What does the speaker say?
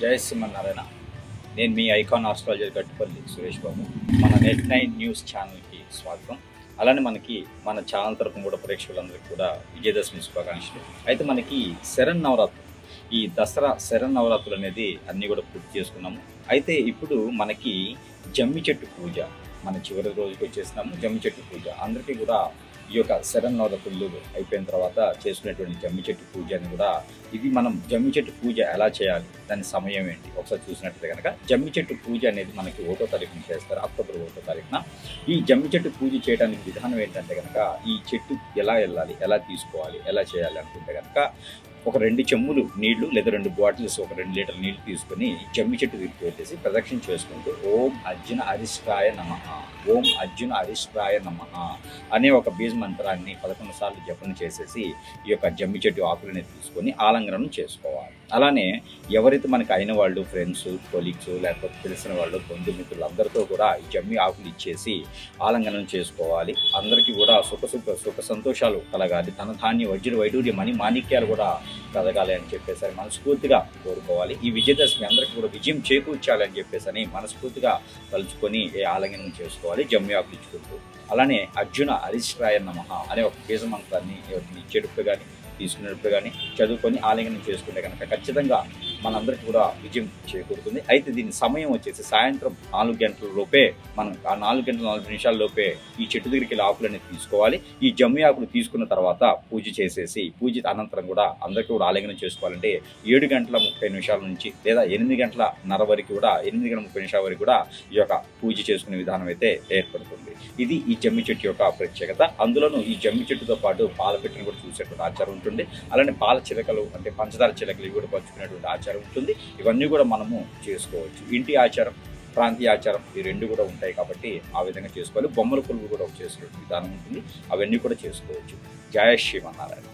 జయ శ్రీమన్నారాయణ. నేను మీ icon astrologer Gattupalli Suresh Babu. మన నెట్9 news ఛానల్కి స్వాగతం. అలానే మన ఛానల్ తరపున కూడా ప్రేక్షకులందరికీ కూడా విజయదశమి శుభాకాంక్షలు. అయితే మనకి శరన్నవరాత్రులు, ఈ దసరా శరన్నవరాత్రులు అనేది అన్నీ కూడా పూర్తి చేసుకున్నాము. అయితే ఇప్పుడు మనకి జమ్మి చెట్టు పూజ మన చివరి రోజుకి వచ్చేసినాము. జమ్మి చెట్టు పూజ అందరికీ కూడా ఈ యొక్క శరన్నవరాత్రులు అయిపోయిన తర్వాత చేసుకునేటువంటి జమ్మి చెట్టు పూజ అని కూడా, ఇది మనం జమ్మి చెట్టు పూజ ఎలా చేయాలి, దాని సమయం ఏంటి ఒకసారి చూసినట్లయితే కనుక, జమ్మి చెట్టు పూజ అనేది మనకి 1వ తారీఖున చేస్తారు. అక్టోబర్ 1వ తారీఖున ఈ జమ్మి చెట్టు పూజ చేయడానికి విధానం ఏంటంటే కనుక, ఈ చెట్టు ఎలా వెళ్ళాలి, ఎలా తీసుకోవాలి, ఎలా చేయాలి అనుకుంటే కనుక, ఒక 2 చెంబులు నీళ్లు లేదా 2 బాటిల్స్, ఒక 2 లీటర్ల నీళ్లు తీసుకొని జమ్మి చెట్టు దగ్గరికి వెళ్ళేసి ప్రదక్షిణ చేసుకుంటూ ఓం అర్జున అరిష్టాయ నమః, ఓం అర్జున అరిష్టాయ నమః అనే ఒక బీజ మంత్రాన్ని 11 సార్లు జపం చేసేసి ఈ యొక్క జమ్మి చెట్టు ఆకులని తీసుకొని ఆలంగనం చేసుకోవాలి. అలానే ఎవరైతే మనకి అయిన వాళ్ళు, ఫ్రెండ్స్, కొలీగ్స్, లేకపోతే తెలిసిన వాళ్ళు, బంధుమిత్రులు అందరితో కూడా ఈ జమ్మి ఆకులు ఇచ్చేసి ఆలంగనం చేసుకోవాలి. అందరికీ కూడా సుఖ సంతోషాలు కలగాలి, ధన ధాన్య వజ్ర వైడూర్య మణి మాణిక్యాలు కూడా కలగాలి అని చెప్పేసి మనస్ఫూర్తిగా కోరుకోవాలి. ఈ విజయదశమి అందరికీ కూడా విజయం చేకూర్చాలి అని చెప్పేసి మనస్ఫూర్తిగా తలుచుకొని ఆలంగనం చేసుకోవాలి జమ్మి ఆకులు ఇచ్చుకుంటూ. అలానే అర్జున అరిష్టాయ నమః అనే ఒక బీజ మంత్రాన్ని ఇచ్చేటప్పుడు కానీ తీసుకునేటప్పుడు కానీ చదువుకొని ఆలింగనం చేసుకుంటే కనుక ఖచ్చితంగా మనందరికీ కూడా విజయం చేకూరుతుంది. అయితే దీని సమయం వచ్చేసి సాయంత్రం 4 గంటల లోపే, మనం ఆ 4 గంటల 40 నిమిషాల లోపే ఈ చెట్టు దగ్గరికి వెళ్ళి ఆకులన్నీ తీసుకోవాలి. ఈ జమ్మి ఆకులు తీసుకున్న తర్వాత పూజ చేసేసి, పూజ అనంతరం కూడా అందరికీ కూడా ఆలింగనం చేసుకోవాలంటే 7 గంటల 30 నిమిషాల నుంచి లేదా 8 గంటల వరకు కూడా, 8 గంటల 30 నిమిషాల వరకు కూడా ఈ యొక్క పూజ చేసుకునే విధానం అయితే ఏర్పడుతుంది. ఇది ఈ జమ్మి చెట్టు యొక్క ప్రత్యేకత. అందులోనూ ఈ జమ్మి చెట్టుతో పాటు పాల పెట్టిన కూడా చూసేటువంటి ఆచారం ఉంటుంది. అలానే పాల చిలకలు అంటే పంచదార చిలకలు ఇవి కూడా పంచుకునేటువంటి ఆచారం ఉంటుంది. ఇవన్నీ కూడా మనము చేసుకోవచ్చు. ఇంటి ఆచారం, ప్రాంతీయ ఆచారం ఈ 2 కూడా ఉంటాయి కాబట్టి ఆ విధంగా చేసుకోవాలి. బొమ్మల కొలువు కూడా చేసుకునే విధానం ఉంటుంది. అవన్నీ కూడా చేసుకోవచ్చు. జయ శ్రీమన్నారాయణ.